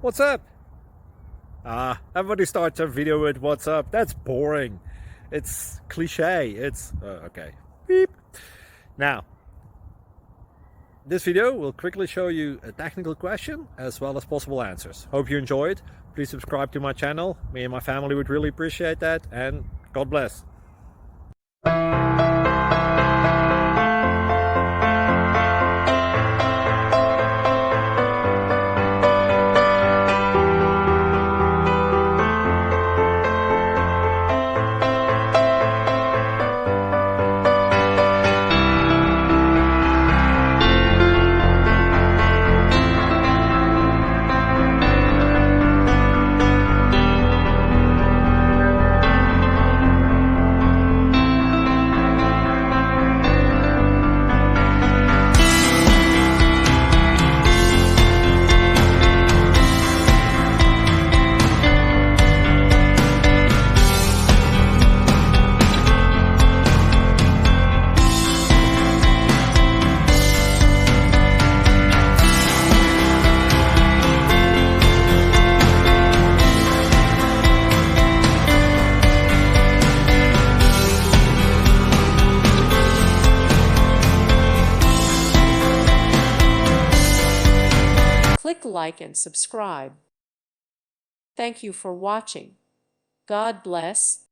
What's up? Everybody starts a video with what's up. That's boring. It's cliche. It's okay. Beep. Now, this video will quickly show you a technical question as well as possible answers. Hope you enjoyed. Please subscribe to my channel. Me and my family would really appreciate that, and God bless. Click like and subscribe. Thank you for watching. God bless.